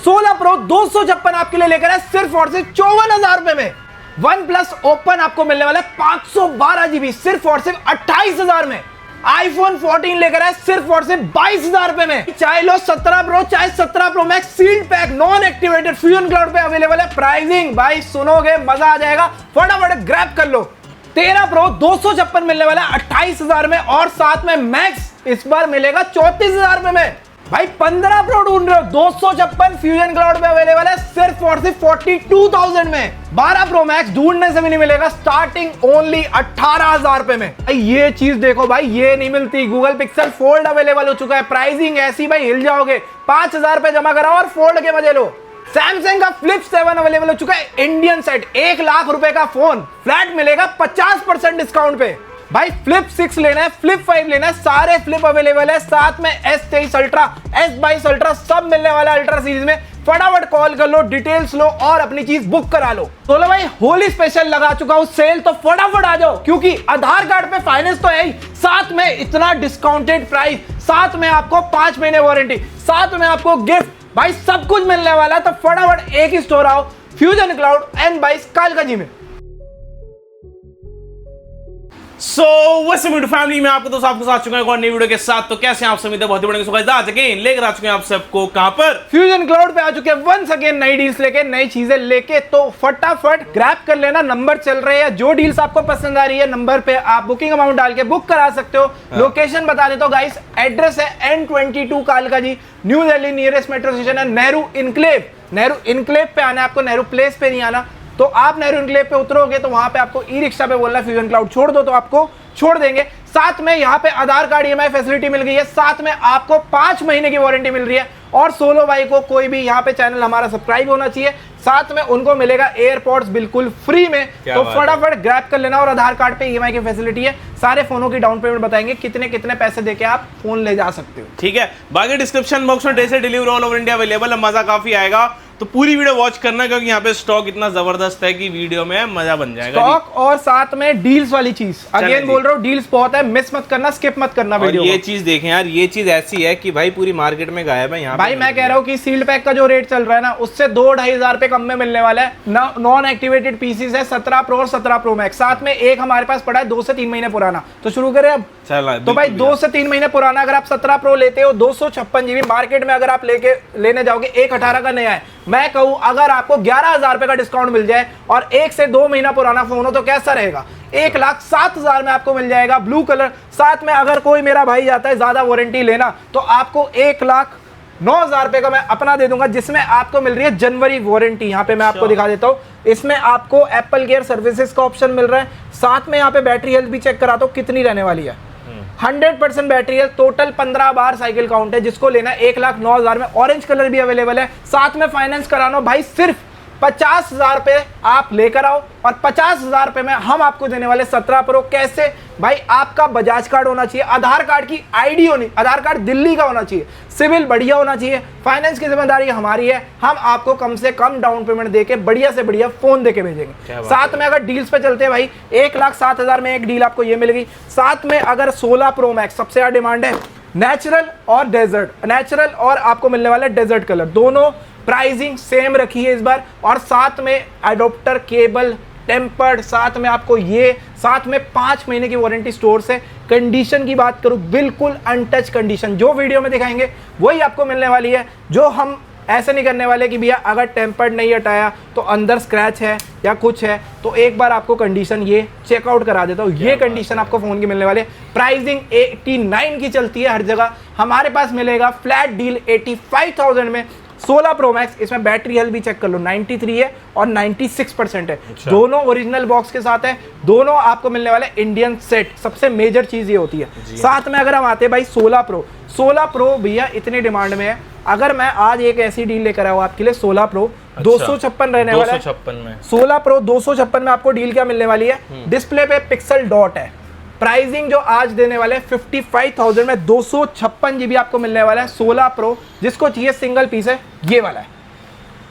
16 pro 256 आपके लिए लेकर है सिर्फ और सिर्फ 54,000 रुपए में। वन प्लस ओपन आपको मिलने वाला है 512 GB सिर्फ और सिर्फ 28,000 में। आईफोन 14 लेकर है सिर्फ और सिर्फ 22,000 रुपए में। चाहे लो 17 प्रो चाहे 17 pro max sealed pack non activated fusion cloud पे अवेलेबल है। प्राइसिंग भाई सुनोगे मजा आ जाएगा, फटाफट ग्रैब कर लो। 13 प्रो 256 मिलने वाला है 28,000 में और साथ में मैक्स इस बार मिलेगा 34,000 रुपए में। भाई 15 प्रो ढूंढ रहे हो 256 फ्यूजन क्लाउड पे अवेलेबल है सिर्फ और सिर्फ 42,000 में। 12 प्रो मैक्स ढूंढने से भी नहीं मिलेगा, स्टार्टिंग ओनली 18,000 रुपए में। भाई ये चीज देखो भाई, ये नहीं मिलती। गूगल पिक्सल फोल्ड अवेलेबल हो चुका है, प्राइसिंग ऐसी भाई हिल जाओगे। 5,000 रुपए जमा कराओ और फोल्ड के मजे लो। सैमसंग का फ्लिप 7 अवेलेबल हो चुका है, इंडियन सेट 1 लाख रुपए का फोन फ्लैट मिलेगा 50% डिस्काउंट पे। भाई फ्लिप 6 लेना है, फ्लिप 5 लेना है, सारे फ्लिप अवेलेबल है। साथ में S23 अल्ट्रा, S22 अल्ट्रा सब मिलने वाला है अल्ट्रा सीरीज में। फटाफट कॉल कर लो, डिटेल्स लो और अपनी चीज बुक करा लो। तो लो भाई होली स्पेशल लगा चुका हूं सेल, तो फटाफट आ जाओ क्योंकि आधार कार्ड पे फाइनेंस तो है ही, साथ में इतना डिस्काउंटेड प्राइस, साथ में आपको 5 महीने वारंटी, साथ में आपको गिफ्ट, भाई सब कुछ मिलने वाला है। तो फटाफट एक ही स्टोर आओ, फ्यूजन क्लाउड N22 कालकाजी में। सो वैसे वीडियो फैमिली में आपको दोस्त आपके साथ चुका है एक और नई वीडियो के साथ। तो कैसे हैं आप सभी, बहुत ही बड़े गाइस आज अगेन लेकर आ चुके हैं आप सबको कहां पर, फ्यूजन क्लाउड पे आ चुके हैं वंस अगेन नई डील्स लेके, नई चीजें लेके। तो फटाफट ग्रैब कर लेना, नंबर चल रहे हैं, जो डील्स आपको पसंद आ रही है नंबर पे आप बुकिंग अमाउंट डाल के बुक करा सकते हो। लोकेशन बता देता हूं गाइस, एड्रेस है N22 Kalkaji, new Delhi, nearest metro station है नेहरू इनक्लेव। नेहरू इनक्लेव पे आना है आपको, नेहरू प्लेस पे नहीं आना। तो आप नेहरू इनक्लेव पे उतरोगे तो वहां पे आपको ई रिक्शा पे बोलना फ्यूजन क्लाउड छोड़ दो, तो आपको छोड़ देंगे। साथ में यहाँ पे आधार कार्ड EMI फैसिलिटी मिल गई है, साथ में आपको 5 महीने की वारंटी मिल रही है। और सोलो भाई को कोई भी यहाँ पे चैनल हमारा सब्सक्राइब होना चाहिए, साथ में उनको मिलेगा एयरपॉड्स बिल्कुल फ्री में। तो फटाफट ग्रैब कर लेना। और आधार कार्ड पे EMI की फैसिलिटी है, सारे फोनों की डाउन पेमेंट बताएंगे, कितने कितने पैसे देके आप फोन ले जा सकते हो। ठीक है, बाकी डिस्क्रिप्शन बॉक्स में daily delivery all over India available है, मजा काफी आएगा। तो पूरी वीडियो वॉच करना क्योंकि यहाँ पे स्टॉक इतना जबरदस्त है कि वीडियो में मजा बन जाएगा। स्टॉक और साथ में डील्स वाली चीज, अगेन बोल रहा हूँ डील्स बहुत है, मिस मत करना, स्किप मत करना वीडियो। ये चीज देखें यार, ये चीज ऐसी है कि भाई पूरी मार्केट में गायब है यहाँ। भाई मैं कह रहा हूँ कि सील्ड पैक का जो रेट चल रहा है ना, उससे 2-2,500 रुपए कम में मिलने वाला है। नॉन एक्टिवेटेड पीसीस है 17 प्रो और 17 प्रो मैक्स, साथ में एक हमारे पास पड़ा है 2 से 3 महीने पुराना। तो शुरू करें अब। तो भाई 2 से 3 महीने पुराना अगर आप 17 प्रो लेते हो 256 GB, मार्केट में अगर आप लेने जाओगे 118 का नया है। मैं कहूँ अगर आपको 11,000 रुपए का डिस्काउंट मिल जाए और 1 से 2 महीना पुराना फोन हो तो कैसा रहेगा, 1,07,000 में आपको मिल जाएगा ब्लू कलर। साथ में अगर कोई मेरा भाई जाता है ज्यादा वारंटी लेना तो आपको 1,09,000 रुपए का मैं अपना दे दूंगा, जिसमें आपको मिल रही है जनवरी वारंटी। यहाँ पे मैं आपको दिखा देता हूँ, इसमें आपको एप्पल केयर सर्विसेज का ऑप्शन मिल रहा है। साथ में यहाँ पे बैटरी हेल्थ भी चेक कराता हूँ कितनी रहने वाली है। 100% बैटरी है, टोटल 15 बार साइकिल काउंट है। जिसको लेना है 1,09,000 में, ऑरेंज कलर भी अवेलेबल है। साथ में फाइनेंस कराना भाई सिर्फ 50,000 रुपए आप लेकर आओ और 50,000 रुपए में हम आपको देने वाले 17 प्रो। कैसे भाई, आपका बजाज कार्ड होना चाहिए, आधार कार्ड की आईडी होनी, आधार कार्ड दिल्ली का होना चाहिए, सिविल बढ़िया होना चाहिए, फाइनेंस की जिम्मेदारी हमारी है। हम आपको कम से कम डाउन पेमेंट देके बढ़िया से बढ़िया फोन देके भेजेंगे। साथ में अगर डील्स पे चलते हैं भाई 1,07,000 में एक डील आपको ये मिलेगी। साथ में अगर 16 प्रो मैक्स सबसे ज्यादा डिमांड है, नेचुरल और डेजर्ट, नेचुरल और आपको मिलने वाला डेजर्ट कलर, दोनों प्राइसिंग सेम रखी है इस बार। और साथ में एडोप्टर केबल टेम्पर्ड, साथ में आपको ये, साथ में 5 महीने की वारंटी स्टोर से। कंडीशन की बात करूं बिल्कुल अनटच कंडीशन, जो वीडियो में दिखाएंगे वही आपको मिलने वाली है। जो हम ऐसे नहीं करने वाले कि भैया अगर टेम्पर्ड नहीं हटाया तो अंदर स्क्रैच है या कुछ है, तो एक बार आपको कंडीशन ये चेकआउट करा देता हूँ। ये कंडीशन आपको फोन की मिलने वाली है। प्राइसिंग 89 की चलती है हर जगह, हमारे पास मिलेगा फ्लैट डील 85,000 में 16 प्रो मैक्स। इसमें बैटरी हेल्थ भी चेक कर लो, 93 है और 96% है। दोनों ओरिजिनल बॉक्स के साथ है, दोनों आपको मिलने वाले इंडियन सेट। सबसे मेजर चीज ये होती है। साथ में अगर हम आते हैं भाई 16 प्रो भैया इतनी डिमांड में है। अगर मैं आज एक ऐसी डील लेकर आया हूँ आपके लिए 16 प्रो 256 रहने वाला है। 16 प्रो 256 में आपको डील क्या मिलने वाली है, डिस्प्ले पे पिक्सल डॉट है। प्राइसिंग जो आज देने वाले 55,000 में 256 GB आपको मिलने वाला है 16 प्रो। जिसको चाहिए सिंगल पीस है ये वाला है।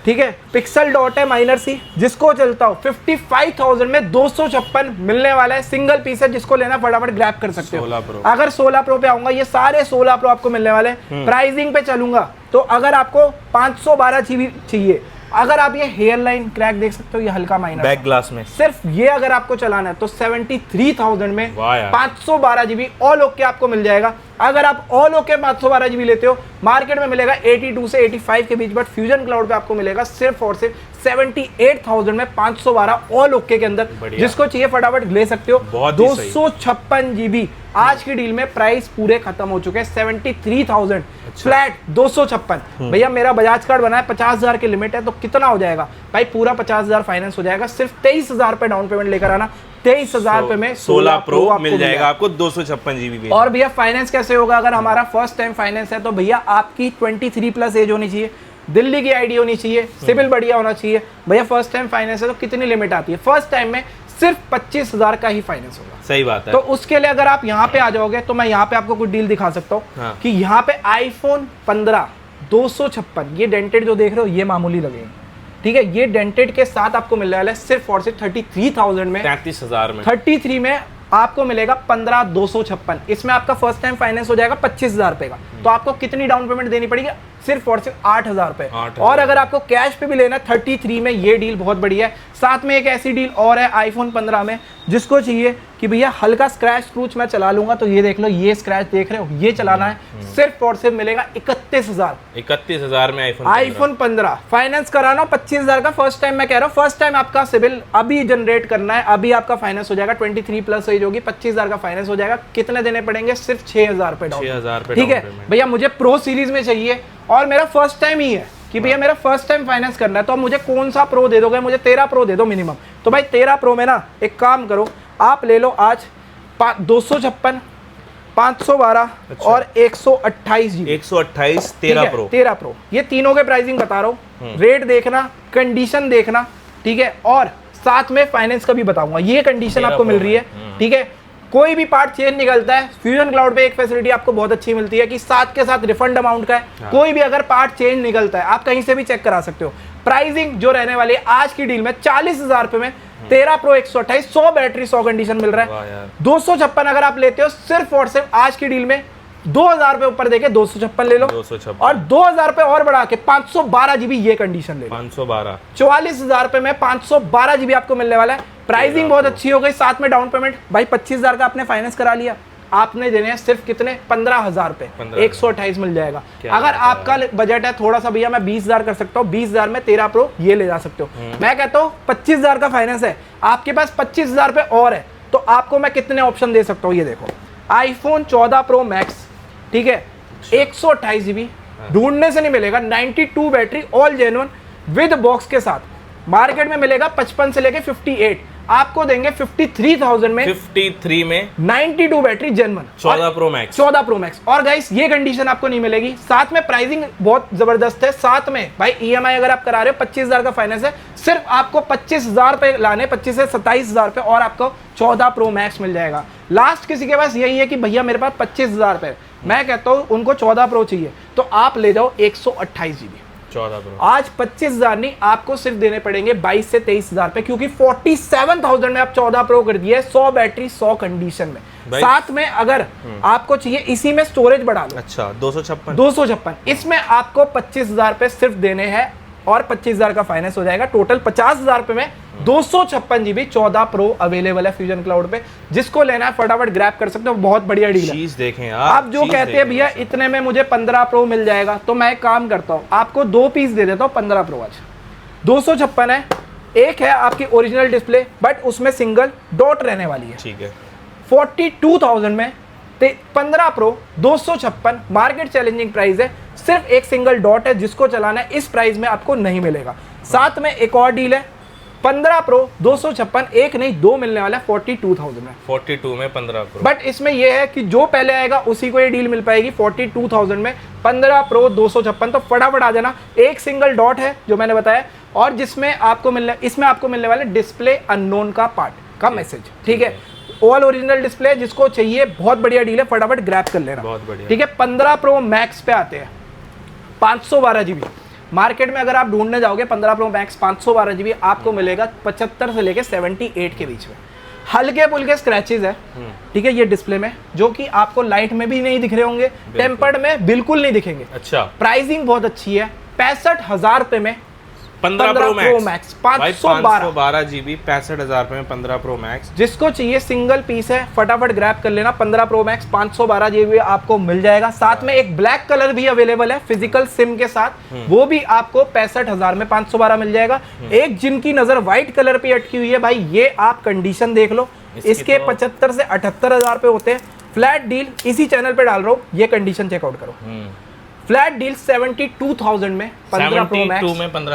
ठीक है, पिक्सल डॉट है माइनर सी, जिसको चलता हो 55,000 में 256 मिलने वाला है। सिंगल पीस है, जिसको लेना फटाफट ग्रैब कर सकते हो। 16 प्रो। अगर 16 प्रो पे आऊंगा, ये सारे 16 प्रो आपको मिलने वाले हैं। प्राइसिंग पे चलूंगा तो अगर आपको 512 GB चाहिए, अगर आप ये हेयर लाइन क्रैक देख सकते हो, ये हल्का माइनर बैक ग्लास में सिर्फ ये अगर आपको चलाना है तो 73,000 में वाह यार। 512 GB ऑल ओके आपको मिल जाएगा। अगर आप ऑल ओके 512 GB लेते हो, मार्केट में मिलेगा 82 से 85 के बीच, बट फ्यूजन क्लाउड पे आपको मिलेगा सिर्फ और सिर्फ 78,000 में 512 ऑल ओके के अंदर। बढ़िया। जिसको चाहिए फटाफट ले सकते हो। बहुत ही सही। 256 GB आज की डील में प्राइस पूरे खत्म हो चुके हैं। 73,000 फ्लैट 256। भैया मेरा बजाज कार्ड बना है, 50,000 की लिमिट है, तो कितना हो जाएगा भाई? पूरा 50,000 फाइनेंस हो जाएगा। सिर्फ 23,000 पे डाउन पेमेंट लेकर आना, 23,000 रुपए में 16 प्रो मिल जाएगा आपको 256 GB। और भैया फाइनेंस कैसे होगा? अगर हमारा फर्स्ट टाइम फाइनेंस है तो भैया आपकी 23+ एज होनी चाहिए, दिल्ली की आईडी होनी चाहिए, सिविल बढ़िया होना चाहिए। भैया फर्स्ट टाइम फाइनेंस है तो कितनी लिमिट आती है? फर्स्ट टाइम में सिर्फ 25,000 का ही फाइनेंस होगा। सही बात है। तो उसके लिए अगर आप यहाँ पे आ जाओगे तो मैं यहाँ पे आपको कुछ डील दिखा सकता हूँ। हाँ। कि यहाँ पे iPhone 15 256, ये डेंटेड जो देख रहे हो ये मामूली लगेगा, ठीक है। ये डेंटेड के साथ आपको मिलने वाला है सिर्फ और सिर्फ 33,000 में, 33,000 में। 33 में आपको मिलेगा 15,256। इसमें आपका फर्स्ट टाइम फाइनेंस हो जाएगा 25,000 रुपए का। तो आपको कितनी डाउन पेमेंट देनी पड़ेगी? सिर्फ और सिर्फ 8,000 रुपए। 8,000। और अगर आपको कैश पे भी लेना 33 में, ये डील बहुत बढ़िया है। साथ में एक ऐसी डील और है iPhone 15 में, जिसको चाहिए कि भैया हल्का स्क्रैच स्क्रूच मैं चला लूंगा, तो ये देख लो, ये स्क्रैच देख रहे हो, ये चलाना है, सिर्फ और सिर्फ मिलेगा 31,000। 31,000 में iPhone 15 फाइनेंस कराना 25,000 का। फर्स्ट टाइम मैं कह रहा हूँ, फर्स्ट टाइम आपका सिविल अभी जनरेट करना है, अभी आपका फाइनेंस हो जाएगा 23+ एज होगी, 25,000 का फाइनेंस हो जाएगा। कितने देने पड़ेंगे? सिर्फ 6,000 रुपए डाउन। 6,000 रुपए ठीक है डाउन पेमेंट। भैया, मुझे प्रो सीरीज में चाहिए और मेरा फर्स्ट टाइम ही है कि भैया मेरा फर्स्ट टाइम फाइनेंस करना है, तो मुझे कौन सा प्रो दे दोगे? मुझे 13 प्रो दे दो मिनिमम। तो भाई 13 प्रो में ना एक काम करो, आप ले लो आज 256, 512 और 128 GB। 128 13 प्रो। 13 प्रो, ये तीनों के प्राइसिंग बता रहा हूँ। रेट देखना, कंडीशन देखना, ठीक है, और साथ में फाइनेंस का भी बताऊंगा। ये कंडीशन आपको मिल रही है, ठीक है। कोई भी पार्ट चेंज निकलता है, फ्यूजन क्लाउड पे एक फैसिलिटी आपको बहुत अच्छी मिलती है कि साथ के साथ रिफंड अमाउंट का है। हाँ। कोई भी अगर पार्ट चेंज निकलता है, आप कहीं से भी चेक करा सकते हो। प्राइसिंग जो रहने वाली है आज की डील में 40,000 रुपए में 13 प्रो 128, 100 बैटरी 100 कंडीशन मिल रहा वाह है। यार। 256 अगर आप लेते हो सिर्फ और सिर्फ आज की डील में 2,000 रुपए ऊपर देके 256 ले लो, 256 और 2,000 रुपए और बढ़ा के 512 GB ये कंडीशन ले लो। 512 44,000 रुपए में 512 GB आपको मिलने वाला है। प्राइसिंग बहुत अच्छी हो गई। साथ में डाउन पेमेंट भाई 25,000 का आपने फाइनेंस करा लिया, आपने देने हैं सिर्फ कितने? 15,000 रुपए, 128 मिल जाएगा। अगर आपका बजट है थोड़ा सा, भैया मैं 20,000 कर सकता हूँ, 20,000 में 13 प्रो ये ले जा सकते हो। मैं कहता हूँ 25,000 का फाइनेंस है, आपके पास 25,000 रुपए और है, तो आपको मैं कितने ऑप्शन दे सकता हूँ? ये देखो, iPhone 14 Pro Max, ठीक है, 128 GB, ढूंढने से नहीं मिलेगा, 92 battery all genuine with box के साथ। मार्केट में मिलेगा 55 से लेके 58, आपको देंगे 53,000 में, 53 में 92 battery genuine 14 pro max. 14 pro max. और गाइस ये कंडीशन आपको नहीं मिलेगी। साथ में प्राइसिंग बहुत जबरदस्त है। साथ में भाई EMI अगर आप करा रहे हो 25,000 का फाइनेंस है, सिर्फ आपको 25,000 पे लाने, 25 से 27,000 पे, और आपको 14 प्रो मैक्स मिल जाएगा। लास्ट किसी के पास यही है कि भैया मेरे पास 25,000 पे, मैं कहता हूँ उनको 14 प्रो चाहिए, तो आप ले जाओ 128 GB। 14 प्रो आज 25,000 नहीं, आपको सिर्फ देने पड़ेंगे 22 से 23,000 पे, क्योंकि 47,000 में आप 14 प्रो कर दिए, 100 बैटरी 100 कंडीशन में। साथ में अगर आपको चाहिए, इसी में स्टोरेज बढ़ा लो। अच्छा 256, इसमें आपको 25,000 पे सिर्फ देने हैं, और 25,000 का फाइनेंस हो जाएगा। टोटल 50,000 रुपए में 256 GB 14 प्रो अवेलेबल है फ्यूजन क्लाउड पे। जिसको लेना है फटाफट ग्रैब कर सकते हो, बहुत बढ़िया डील है। चीज देखें यार, आप जो कहते हैं भैया इतने में मुझे 15 प्रो मिल जाएगा, तो मैं एक काम करता हूँ, आपको 2 पीस दे देता हूँ 15 प्रो। आज 256 है, एक है आपकी ओरिजिनल डिस्प्ले, बट उसमें सिंगल डॉट रहने वाली है, ठीक है। 42,000 में 15 प्रो 256, मार्केट चैलेंजिंग प्राइस है, सिर्फ एक सिंगल डॉट है, जिसको चलाना है इस प्राइस में आपको नहीं मिलेगा। साथ में एक और डील है, 15 प्रो 256, एक नहीं 2 मिलने वाला है 42,000 में। 42 में 15 प्रो, बट इसमें यह है कि जो पहले आएगा उसी को ये डील मिल पाएगी 42,000 में 15 प्रो 256। तो फटाफट आ जाना। एक सिंगल डॉट है जो मैंने बताया, और जिसमें आपको इसमें आपको मिलने वाला डिस्प्ले अननोन का पार्ट का मैसेज, ठीक है। ऑल ओरिजिनल डिस्प्ले, जिसको चाहिए बहुत बढ़िया डील है, फटाफट ग्रैब कर लेना। बहुत बढ़िया। ठीक है, 15 प्रो मैक्स पे आते हैं, 512 GB। मार्केट में अगर आप ढूंढने जाओगे 15 प्रो मैक्स 512 GB आपको मिलेगा 75 से लेके 78 के बीच में। हल्के फुल्के स्क्रैचेस है, ठीक है, ये डिस्प्ले में, जो कि आपको लाइट में भी नहीं दिख रहे होंगे, टेम्पर्ड में बिल्कुल नहीं दिखेंगे। अच्छा, प्राइसिंग बहुत अच्छी है, 65,000 रुपए में 15 प्रो मैक्स 512 GB 65,000 रुपए में 15 प्रो मैक्स। जिसको चाहिए सिंगल पीस है, फटाफट ग्रैब कर लेना। 15 प्रो मैक्स 512 GB आपको मिल जाएगा। साथ में एक ब्लैक कलर भी अवेलेबल है फिजिकल सिम के साथ, वो भी आपको 65,000 में 512 मिल जाएगा। एक जिनकी नजर व्हाइट कलर पे अटकी हुई है भाई, ये आप कंडीशन देख लो, इसके 75 से 78,000 रुपए होते हैं। फ्लैट डील इसी चैनल पे डाल रहा हूँ, ये कंडीशन चेकआउट करो। फ्लैट डील 72,000 में 15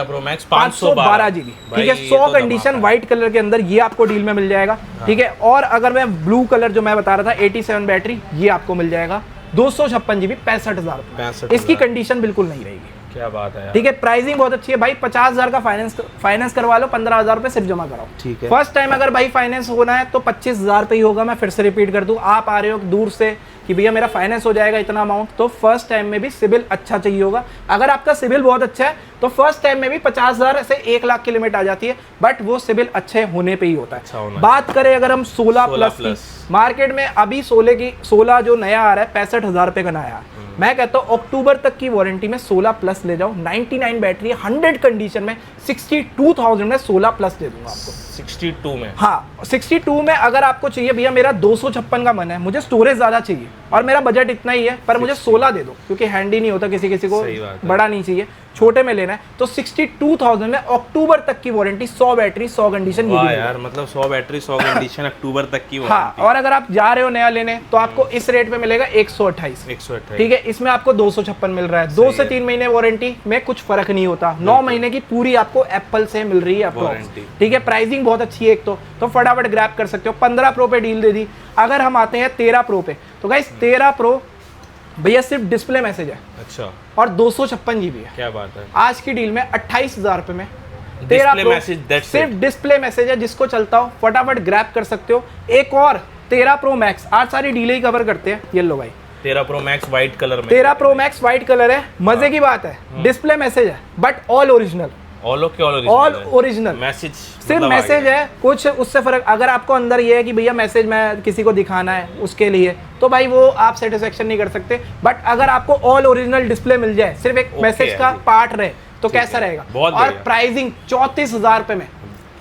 प्रो मैक्स 512 GB, ठीक है, 100 कंडीशन व्हाइट कलर के अंदर, ये आपको डील में मिल जाएगा। ठीक है, और अगर मैं ब्लू कलर जो मैं बता रहा था 87 बैटरी, ये आपको मिल जाएगा 256 GB 65,000। इसकी कंडीशन बिल्कुल नहीं रहेगी। क्या बात है, ठीक है, प्राइसिंग बहुत अच्छी है भाई। 50,000 का फाइनेंस करवा लो, 15,000 रुपए सिर्फ जमा कराओ। ठीक है, फर्स्ट टाइम अगर भाई फाइनेंस होना है तो 25,000 रुपए ही होगा। मैं फिर से रिपीट कर दूं, आप आ रहे हो दूर से कि भैया मेरा फाइनेंस हो जाएगा इतना अमाउंट, तो फर्स्ट टाइम में भी सिविल अच्छा चाहिए होगा। अगर आपका सिविल बहुत अच्छा है तो फर्स्ट टाइम में भी 50,000 से 1 लाख की लिमिट आ जाती है, बट वो सिविल अच्छे होने पे ही होता है। अच्छा, बात करें अगर हम 16 प्लस की, मार्केट में अभी 16 जो नया आ रहा है 65,000 रुपए का नया है। मैं कहता हूँ अक्टूबर तक की वारंटी में 16 प्लस ले जाओ, 99 बैटरी 100 कंडीशन में 62,000 में 16 प्लस दे दूंगा आपको। 62 में? हाँ, 62 में अगर आपको चाहिए भैया, मेरा 256 का मन है, मुझे स्टोरेज ज्यादा चाहिए और मेरा बजट इतना ही है, पर मुझे 16 दे दो, क्योंकि हैंडी नहीं होता किसी किसी को, बड़ा नहीं चाहिए, छोटे में लेना है, तो 62,000 में अक्टूबर तक की वारंटी, 100 बैटरी 100 कंडीशन। यार मतलब 100 बैटरी 100 कंडीशन अक्टूबर तक की वारंटी। हाँ, और अगर आप जा रहे हो नया लेने तो आपको इस रेट पे मिलेगा 128। ठीक है, इसमें आपको 256 मिल रहा है। 2 से 3 महीने वारंटी में कुछ फर्क नहीं होता। 9 महीने की पूरी आपको एप्पल से मिल रही है आपको। ठीक है, प्राइसिंग बहुत अच्छी है एक तो फटाफट ग्रैब कर सकते हो। 15 प्रो पे डील दे दी। अगर हम आते हैं 13 प्रो पे, तो गाइस 13 प्रो भैया सिर्फ डिस्प्ले मैसेज है। अच्छा, और 256 GB है। क्या बात है, आज की डील में 28,000 रुपए में 13 प्रो सिर्फ डिस्प्ले मैसेज है। जिसको चलता हो फटाफट ग्रैब कर सकते हो। एक और 13 प्रो मैक्स, आज सारी डील ही कवर करते हैं। ये लो भाई, 13 प्रो मैक्स व्हाइट कलर में। 13 प्रो मैक्स व्हाइट कलर है। मजे की बात है, डिस्प्ले मैसेज है but all original. All original message, सिर्फ मैसेज है, कुछ उससे फर्क। अगर आपको अंदर ये है कि भैया मैसेज मैं किसी को दिखाना है उसके लिए, तो भाई वो आप सेटिस्फेक्शन नहीं कर सकते। बट अगर आपको ऑल ओरिजिनल डिस्प्ले मिल जाए, सिर्फ एक मैसेज का पार्ट रहे, तो कैसा रहेगा। और प्राइसिंग 34,000 रुपए में,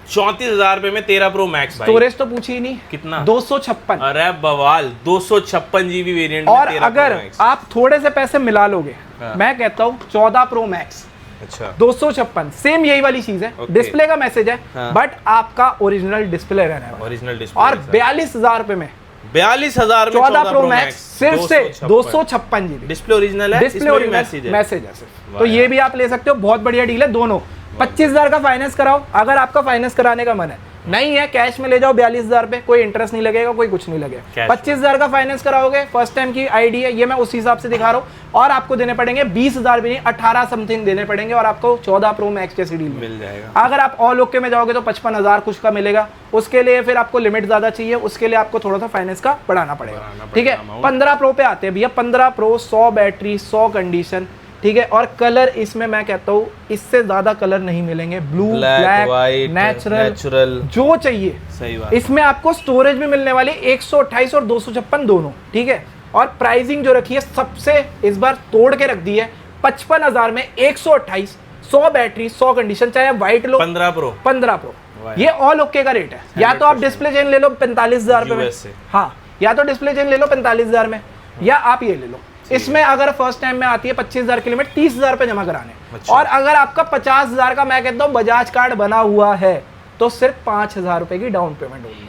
34,000 रुपए में 13 प्रो मैक्स। स्टोरेज तो पूछी ही नहीं, कितना? 256। अरे बवाल, 256 GB वेरिएंट। और अगर आप थोड़े से पैसे मिला लोगे, मैं कहता हूँ 14 प्रो मैक्स। अच्छा, 256, सेम यही वाली चीज है। डिस्प्ले का मैसेज है, बट आपका ओरिजिनल डिस्प्ले रहना है, ओरिजिनल डिस्प्ले। और 42,000 रुपए में 42,000 में 14 प्रो मैक्स सिर्फ से 256 GB। डिस्प्ले ओरिजिनल है, डिस्प्ले ओरिजिनल मैसेज है सिर्फ। तो ये भी आप ले सकते हो, बहुत बढ़िया डील है दोनों। 25,000 का फाइनेंस कराओ अगर आपका फाइनेंस कराने का मन है। नहीं है, कैश में ले जाओ 42,000 पे, कोई इंटरेस्ट नहीं लगेगा, कोई कुछ नहीं लगेगा। 25,000 का फाइनेंस कराओगे, फर्स्ट टाइम की आईडी है ये, मैं उस हिसाब से दिखा रहा हूँ। और आपको देने पड़ेंगे 20,000 भी नहीं, 18 समथिंग देने पड़ेंगे, और आपको 14 प्रो मैक्स जैसी डील मिल जाएगा। अगर आप ऑल ओके में जाओगे तो 55,000 कुछ का मिलेगा। उसके लिए फिर आपको लिमिट ज्यादा चाहिए, उसके लिए आपको थोड़ा सा फाइनेंस का बढ़ाना पड़ेगा। ठीक है, 15 प्रो पे आते हैं भैया। 15 प्रो 100 बैटरी 100 कंडीशन, ठीक है, और कलर इसमें मैं कहता हूँ इससे ज्यादा कलर नहीं मिलेंगे। ब्लू, ब्लैक, नेचुरल जो चाहिए। सही बात। इसमें आपको स्टोरेज भी मिलने वाली 128 और 256 दोनों। ठीक है, और प्राइसिंग जो रखी है सबसे इस बार तोड़ के रख दी है। 55,000 में 128, 100 बैटरी 100 कंडीशन, चाहे व्हाइट लो। 15 प्रो ये ऑल ओके का रेट है। या तो आप डिस्प्ले चेन ले लो 45,000 रुपए में, हाँ, या तो डिस्प्ले चेन ले लो 45,000 में, या आप ये ले लो। इसमें अगर फर्स्ट टाइम में आती है 25,000 की लिमिट, 30,000 रुपए जमा कराने। अच्छा। और अगर आपका 50,000 का मैं कहता हूँ बजाज कार्ड बना हुआ है, तो सिर्फ 5,000 रुपए की डाउन पेमेंट होगी।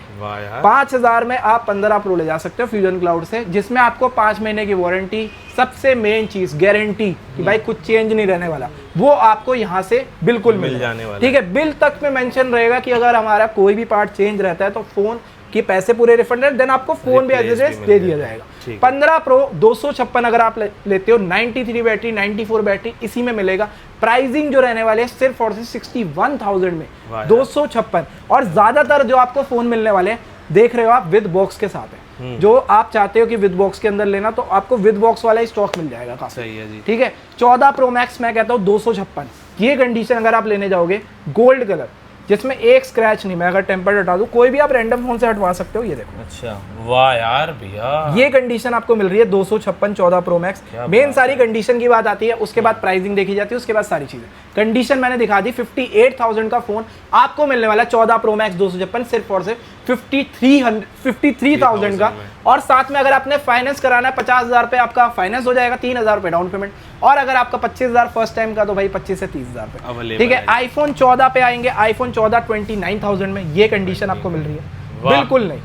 5,000 में आप 15 प्रो ले जा सकते हो फ्यूजन क्लाउड से, जिसमें आपको 5 महीने की वारंटी, सबसे मेन चीज गारंटी कि भाई कुछ चेंज नहीं रहने वाला, वो आपको यहाँ से बिल्कुल मिल जाने वाला। ठीक है, बिल तक में मेंशन रहेगा कि अगर हमारा कोई भी पार्ट चेंज रहता है तो फोन कि पैसे पूरे रिफंड है, देन आपको फोन भी एज दे दिया जाएगा। 15 प्रो 256 अगर आप लेते हो, 93 बैटरी 94 बैटरी इसी में मिलेगा। प्राइसिंग जो रहने वाले हैं सिर्फ और सिर्फ 61,000 में 256। और ज्यादातर जो आपको फोन मिलने वाले हैं देख रहे हो आप विद बॉक्स के साथ है। जो आप चाहते हो कि विद बॉक्स के अंदर लेना, तो आपको विद बॉक्स वाला ही स्टॉक मिल जाएगा काफी। सही है जी। ठीक है, 14 प्रो मैक्स मैं कहता हूँ 256, ये कंडीशन अगर आप लेने जाओगे, गोल्ड कलर जिसमें एक स्क्रैच नहीं, मैं अगर टेम्पर हटा दूं, कोई भी आप रैंडम फोन से हटवा सकते हो, ये देखो। अच्छा, वाह यार भैया, ये कंडीशन आपको मिल रही है 256 14 प्रो मैक्स। मेन सारी कंडीशन की बात आती है, उसके बाद प्राइसिंग देखी जाती है, उसके बाद सारी चीजें। कंडीशन मैंने दिखा दी, 58,000 का फोन आपको मिलने वाला 14 प्रो मैक्स 256 सिर्फ और सिर्फ 53,000 का। और साथ में अगर आपने फाइनेंस कराना है 50,000 पे आपका फाइनेंस हो जाएगा, 3,000 पे डाउन पेमेंट, और अगर आपका 25,000 फर्स्ट टाइम का, तो भाई 25 से 30,000 पे। ठीक है, आईफोन 14 पे आएंगे, आईफोन 14 29,000 में ये कंडीशन आपको मिल रही है। बिल्कुल नहीं,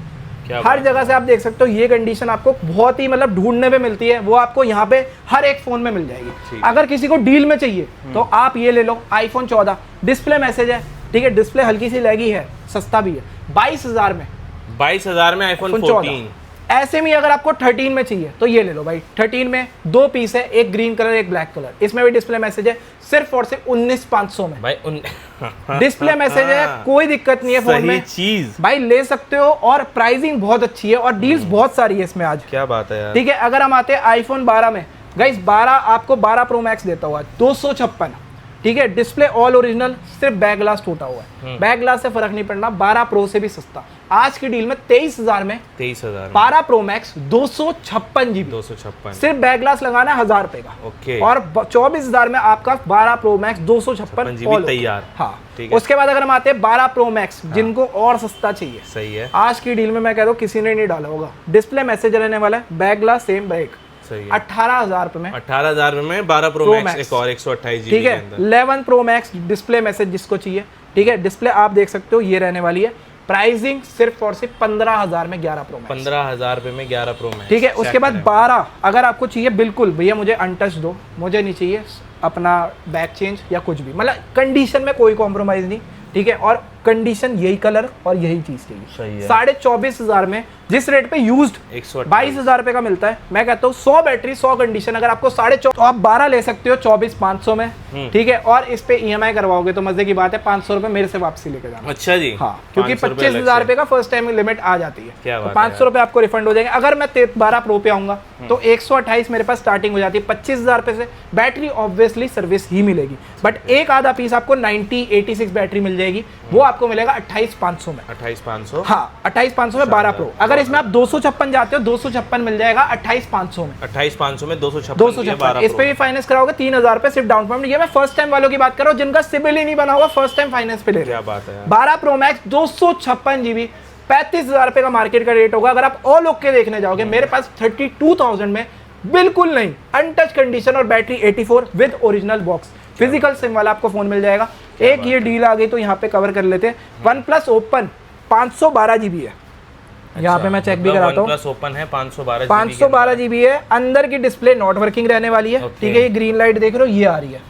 हर जगह से आप देख सकते हो ये कंडीशन आपको बहुत ही मतलब ढूंढने पे मिलती है, वो आपको यहाँ पे हर एक फोन में मिल जाएगी। अगर किसी को डील में चाहिए तो आप ये ले लो, आईफोन 14 डिस्प्ले मैसेज है, ठीक है, डिस्प्ले हल्की सी लैगी है, सस्ता भी है, 22,000 में, 22,000 में आईफोन 14। ऐसे में अगर आपको 13 में चाहिए तो ये ले लो भाई, 13 में 2 पीस है, एक ग्रीन कलर एक ब्लैक कलर, इसमें भी डिस्प्ले मैसेज है, सिर्फ और सिर्फ 19,500 में भाई डिस्प्ले मैसेज है, कोई दिक्कत नहीं है फोन में, चीज भाई ले सकते हो, और प्राइसिंग बहुत अच्छी है और डील्स बहुत सारी है इसमें आज। क्या बात है यार। ठीक है, अगर हम आते हैं आईफोन 12 में, गाइस 12 आपको 12 प्रो मैक्स देता हुआ 256, ठीक है, डिस्प्ले ऑल ओरिजिनल, सिर्फ बैक ग्लास टूटा हुआ है, बैक ग्लास से फर्क नहीं पड़ना, 12 प्रो से भी सस्ता आज की डील में 23,000 में, 23,000 12 प्रो मैक्स 256 जीबी, 256 सिर्फ बैक ग्लास लगाना है 1,000 रुपए का। ओके। और 24,000 में आपका 12 प्रो मैक्स 256 जीबी तैयार। हाँ, ठीक है। उसके बाद अगर हम आते हैं 12 प्रो मैक्स, जिनको और सस्ता चाहिए, सही है, आज की डील में मैं कहता हूँ किसी ने नहीं डाला होगा, डिस्प्ले मैसेज रहने वाला है, बैक ग्लास सेम बैक, सही है, 18,000 रुपए में, 18,000 में 12 प्रो मैक्स, एक और 128 जीबी ठीक है, 11 प्रो मैक्स डिस्प्ले मैसेज जिसको चाहिए, ठीक है, डिस्प्ले आप देख सकते हो ये रहने वाली है, प्राइसिंग सिर्फ और सिर्फ 15,000 में 11 प्रो मैक्स, 15,000 रुपए में 11 प्रो मैक्स, ठीक है। उसके बाद 12 अगर आपको चाहिए, बिल्कुल भैया मुझे अनटच दो, मुझे नहीं चाहिए अपना बैक चेंज या कुछ भी, मतलब कंडीशन में कोई कॉम्प्रोमाइज नहीं, ठीक है, और कंडीशन यही कलर और यही चीज चाहिए। सही है। 24,500 में जिस रेट पे यूज्ड 22,000 रुपए का मिलता है, मैं कहता हूँ 100 बैटरी 100 कंडीशन, अगर आपको 24,500 तो आप 12 ले सकते हो 24,500 में, ठीक है, और इस पे EMI करवाओगे तो मजे की बात है, 500 रुपए मेरे से वापसी लेके जाना। अच्छा जी, हाँ, क्योंकि 25,000 रुपए का फर्स्ट टाइम लिमिट आ जाती है, तो 500 रुपए आपको रिफंड हो जाएंगे। अगर मैं 12 प्रो पे आऊंगा तो 128 मेरे पास स्टार्टिंग हो जाती है, 25,000 रुपए से बैटरी ऑब्वियसली सर्विस ही मिलेगी, बट एक आधा पीस आपको 86 बैटरी मिल जाएगी, वो आपको मिलेगा 28,500 में, 28,500, हाँ 28,500 में 12 प्रो। अगर इसमें आप 256 जाते हो 256 मिल जाएगा 28,500 में, 28,500 में 256, इस पे भी फाइनेंस कराओगे 3,000 रुपए सिर्फ डाउन पेमेंट। ये मैं फर्स्ट टाइम वालों की बात कर रहा हूँ, जिनका सिबिल ही नहीं बना हुआ, फर्स्ट टाइम फाइनेंस पे ले रहे हैं। क्या बात है यार। 12 प्रो मैक्स 256 जीबी 35,000 रुपए का मार्केट का रेट होगा। अगर आप ऑल ओके देखने जाओगे, मेरे पास 32,000 में बिल्कुल नहीं, अनटच कंडीशन और battery 84 with original box, physical SIM वाला आपको फोन मिल जाएगा। एक ये डील आ गई तो यहाँ पे कवर कर लेते हैं। OnePlus Open 512 जीबी है, यहाँ पे मैं चेक भी कराता हूँ, OnePlus Open है 512 जीबी है, अंदर की डिस्प्ले नॉट वर्किंग रहने वाली है, ठीक है, ये ग्रीन लाइट देख रहे हो ये आ रही है।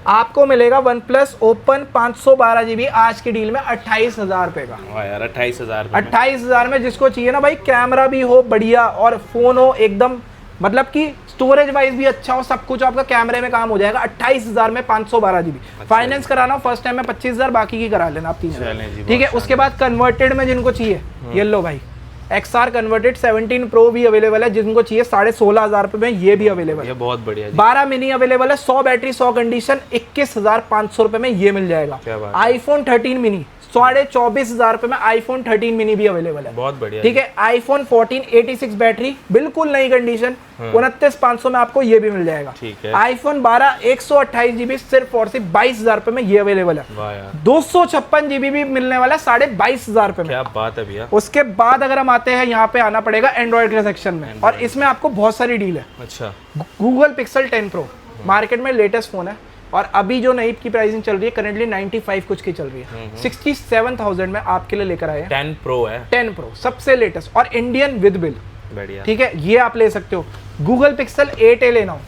आपको मिलेगा OnePlus Open 512 जीबी आज की डील में 28,000 रुपए का। वाह यार, 28,000 28,000 में जिसको चाहिए ना भाई, कैमरा भी हो बढ़िया और फोन हो एकदम, मतलब कि स्टोरेज वाइज भी अच्छा हो, सब कुछ आपका कैमरे में काम हो जाएगा। 28,000 में 512 जीबी, फाइनेंस कराना हो फर्स्ट टाइम में 25,000, बाकी की करा लेना आप 3,000, ठीक है। उसके बाद कन्वर्टेड में जिनको चाहिए, ये लो भाई XR कन्वर्टेड 17 प्रो भी अवेलेबल है, जिनको चाहिए 16,500 रुपए में ये भी अवेलेबल है, बहुत बढ़िया। 12 मिनी अवेलेबल है, 100 बैटरी 100 कंडीशन 21,500 रुपए में ये मिल जाएगा। आईफोन 13 मिनी 24,500 रुपए में आईफोन 13 मिनी भी अवेलेबल है, बहुत बढ़िया, ठीक है। आईफोन 14 86 बैटरी बिल्कुल नई कंडीशन 29,500 में आपको ये भी मिल जाएगा, ठीक है। आईफोन 12 128 जीबी सिर्फ और सिर्फ 22,000 रुपए में ये अवेलेबल है। 256 जीबी भी मिलने वाला है 22,500 रुपए में। क्या बात है भैया। उसके बाद अगर हम आते हैं, यहाँ पे आना पड़ेगा एंड्रॉइड के सेक्शन में, और इसमें आपको बहुत सारी डील है। अच्छा, गूगल पिक्सल 10 प्रो मार्केट में लेटेस्ट फोन है, और अभी जो नई की प्राइसिंग चल रही है करेंटली 95 कुछ की चल रही है, 67,000 में आपके लिए लेकर आए हैं। 10 प्रो है, 10 प्रो सबसे लेटेस्ट और इंडियन विद बिल, बढ़िया, ठीक है, ये आप ले सकते हो। गूगल पिक्सल 8a लेना हो,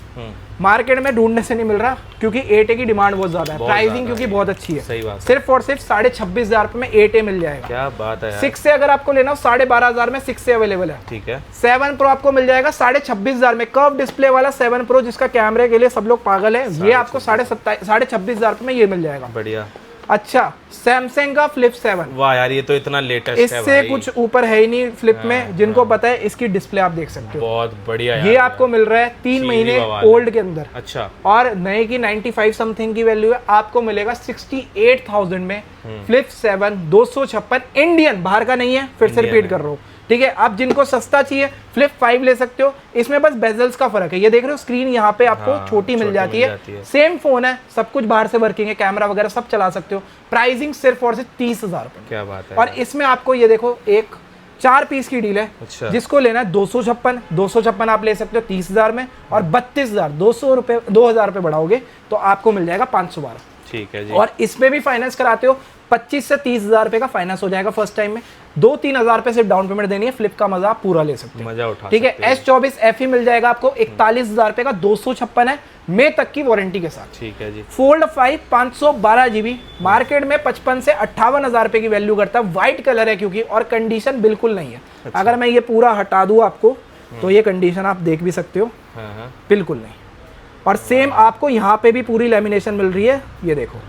मार्केट में ढूंढने से नहीं मिल रहा, क्योंकि 8a की डिमांड बहुत ज्यादा है, प्राइसिंग क्योंकि बहुत अच्छी है, सही बात, सिर्फ और सिर्फ 26,500 रुपए में 8a मिल जाएगा। क्या बात है यार। 6 से अगर आपको लेना हो 12,500 में 6 से अवेलेबल है, ठीक है। 7 प्रो आपको मिल जाएगा 26,500 में, कर्व डिस्प्ले वाला 7 प्रो जिसका कैमरे के लिए सब लोग पागल है, ये आपको 26,500 रुपए में ये मिल जाएगा, बढ़िया। अच्छा, सैमसंग का फ्लिप 7, वाह यार, ये तो इतना लेटेस्ट है इससे भाई। कुछ ऊपर है ही नहीं फ्लिप में। जिनको पता है, इसकी डिस्प्ले आप देख सकते हो, बहुत बढ़िया यार। ये आपको मिल रहा है 3 महीने ओल्ड के अंदर। अच्छा, और नए की 95 समथिंग की वैल्यू है, आपको मिलेगा 68,000 में फ्लिप 7 256 इंडियन, बाहर का नहीं है, फिर से रिपीट कर रहा हूँ, ठीक है। अब जिनको सस्ता चाहिए फ्लिप 5 ले सकते हो, इसमें बस बेजल्स का फर्क है। ये देख रहे हो स्क्रीन यहाँ पे आपको छोटी मिल जाती है, सेम फोन है, सब कुछ बाहर से वर्किंग है, कैमरा वगैरह सब चला सकते हो। प्राइसिंग सिर्फ और सिर्फ 30,000 रुपए। क्या बात है। और इसमें आपको ये देखो एक 4 पीस की डील है। अच्छा। जिसको लेना है 256 आप ले सकते हो 30,000 में, और 32,000 200 रुपए 2,000 रुपए बढ़ाओगे तो आपको मिल जाएगा 512। ठीक है जी। और इसमें भी फाइनेंस कराते हो 25 से 30,000 रुपए का फाइनेंस हो जाएगा फर्स्ट टाइम में। 2-3 हजार रुपए सिर्फ डाउन पेमेंट देनी है, फ्लिप का मजा आप पूरा ले सकते हो, मजा उठा ठीक है। सकते हैं। S24 FE मिल जाएगा आपको 41,000 रुपए का, 256 है, मई तक की वारंटी के साथ। ठीक है जी। फोल्ड 5 512 GB मार्केट में 55 से 58,000 रुपए की वैल्यू करता है। व्हाइट कलर है क्योंकि, और कंडीशन बिल्कुल नहीं है। अच्छा। अगर मैं ये पूरा हटा दूं आपको तो ये कंडीशन आप देख भी सकते हो, बिल्कुल नहीं। और सेम आपको यहाँ पे भी पूरी लेमिनेशन मिल रही है, ये देखो,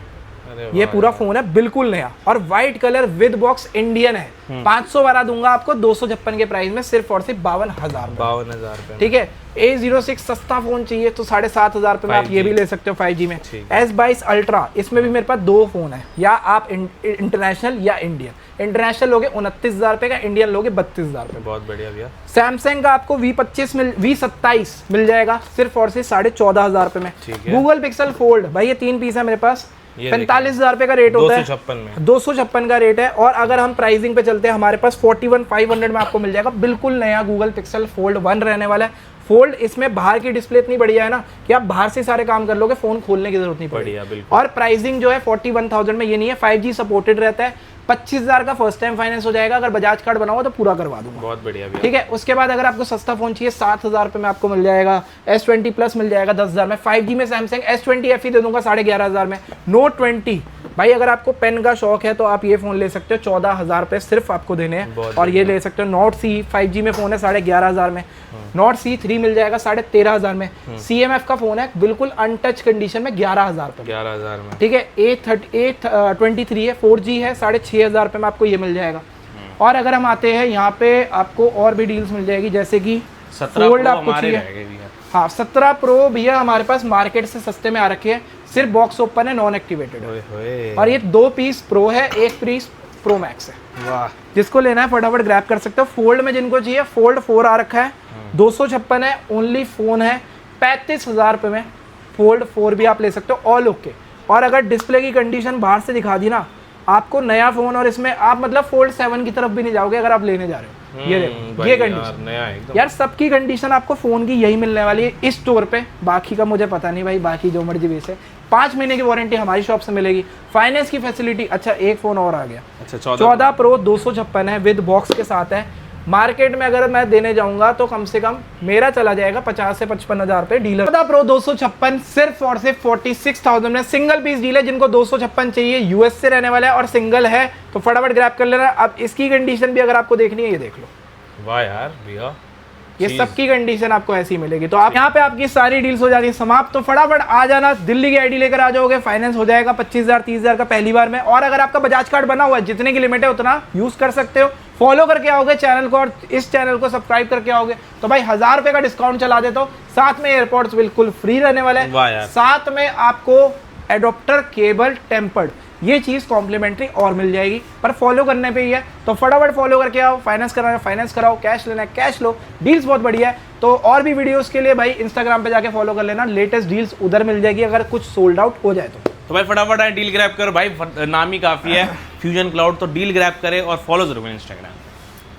ये पूरा फोन है बिल्कुल नया, और white colour with box Indian है। 512 दूंगा आपको 256 के प्राइस में, सिर्फ और सिर्फ 52,000 रुपए, ठीक है। A06 सस्ता फोन चाहिए तो 7,500 रुपए में आप ये भी ले सकते हो 5G में। S22 अल्ट्रा, इसमें भी मेरे पास 2 फोन है, या आप इंटरनेशनल या इंडियन। इंटरनेशनल लोगे 29,000 रुपए का, इंडियन लोगे 32,000 रुपए। बहुत बढ़िया भैया। सैमसंग का आपको V27 मिल जाएगा सिर्फ और सिर्फ 14,500 रुपए में। गूगल पिक्सल फोल्ड, भाई ये 3 पीस है मेरे पास, 45,000 रुपए का रेट होता है, 256 का रेट है। और अगर हम प्राइसिंग पे चलते हैं, हमारे पास 41,500 में आपको मिल जाएगा बिल्कुल नया गूगल पिक्सल फोल्ड 1 रहने वाला है। फोल्ड, इसमें बाहर की डिस्प्ले इतनी बढ़िया है ना कि आप बाहर से सारे काम कर लोगे, फोन खोलने की जरूरत नहीं पड़ेगी। और प्राइसिंग जो है 41,000 में, ये नहीं है, 5G सपोर्टेड रहता है। 25,000 का फर्स्ट टाइम फाइनेंस हो जाएगा, अगर बजाज कार्ड बनाओ तो पूरा करवा दूंगा। बहुत बढ़िया भैया। ठीक है। उसके बाद अगर आपको सस्ता फोन चाहिए 7,000 रुपए में आपको मिल जाएगा S20 प्लस मिल जाएगा 10,000 में। 5G में सैमसंग S20 FE दे दूंगा 11,500 में। Note 20, भाई अगर आपको पेन का शौक है तो आप ये फोन ले सकते हो, 14,000 रुपए सिर्फ आपको देने हैं। और ये ले सकते हो Note C, 5G में फोन है 11,500 में। Note C3 मिल जाएगा 13,500 में। CMF का फोन है बिल्कुल अनटच कंडीशन में 11,000 रुपए, 11,000 में, ठीक है। A23 है, 4G है, 6,500 रुपए में आपको ये मिल जाएगा। और अगर हम आते हैं यहाँ पे, आपको और भी डील्स मिल जाएगी, जैसे कि 17 फोल्ड Pro आपको हमारे चाहिए। रहेंगे भैया। हाँ 17 प्रो भैया हमारे पास मार्केट से सस्ते में आ रखे हैं, सिर्फ बॉक्स ओपन है, नॉन एक्टिवेटेड है। और ये 2 पीस प्रो है, 1 पीस प्रो मैक्स है। वाह, जिसको लेना है फटाफट ग्रैब कर सकते हो। फोल्ड में जिनको चाहिए, फोल्ड 4 आ रखा है, 256 है, ओनली फोन है 35,000 रुपए में। फोल्ड 4 भी आप ले सकते हो, ऑल ओके। और अगर डिस्प्ले की कंडीशन बाहर से दिखा दी ना आपको नया फोन, और इसमें आप मतलब फोल्ड 7 की तरफ भी नहीं जाओगे अगर आप लेने जा रहे हो। ये देखो, ये कंडीशन नया है एकदम। यार, सबकी कंडीशन आपको फोन की यही मिलने वाली है इस स्टोर पे, बाकी का मुझे पता नहीं भाई, बाकी जो मर्जी बेचे। 5 महीने की वारंटी हमारी शॉप से मिलेगी, फाइनेंस की फैसिलिटी। अच्छा, एक फोन और आ गया, अच्छा 14 प्रो 256 है, विद बॉक्स के साथ है। मार्केट में अगर मैं देने जाऊंगा तो कम से कम मेरा चला जाएगा 50 से 55,000 रुपए डीलर। 14 प्रो 256 सिर्फ और सिर्फ 46,000 में। सिंगल पीस डील है, जिनको 256 चाहिए, यूएस से रहने वाला है और सिंगल है तो फटाफट ग्रैब कर लेना। अब इसकी कंडीशन भी अगर आपको देखनी है, ये देख लो। वाह यार भैया, ये सबकी कंडीशन आपको ऐसी मिलेगी। तो आप यहाँ पे आपकी सारी डील्स हो जाती है समाप्त। तो फटाफट आ जाना, दिल्ली की आईडी लेकर आ जाओगे, फाइनेंस हो जाएगा 25,000 30,000 का पहली बार में। और अगर आपका बजाज कार्ड बना हुआ है, जितने की लिमिट है उतना यूज कर सकते हो। फॉलो करके आओगे चैनल को, और इस चैनल को सब्सक्राइब करके आओगे तो भाई 1,000 रुपए का डिस्काउंट चला देता हूँ। साथ में एयरपोर्ट्स बिल्कुल फ्री रहने वाले हैं, साथ में आपको एडोप्टर केबल टेम्पर्ड ये चीज कॉम्प्लीमेंट्री और मिल जाएगी, पर फॉलो करने पे ही है। तो फटाफट फॉलो करके आओ। फाइनेंस कराना है फाइनेंस कराओ, कैश लेना है कैश लो, डील्स बहुत बढ़िया है। तो और भी वीडियोस के लिए भाई इंस्टाग्राम पे जाके फॉलो कर लेना, लेटेस्ट डील्स उधर मिल जाएगी अगर कुछ सोल्ड आउट हो जाए तो भाई फटाफट आए, डील ग्रैब करो भाई, नाम ही काफी है फ्यूजन क्लाउड, तो डील ग्रैब करे और फॉलो जरूर करें इंस्टाग्राम।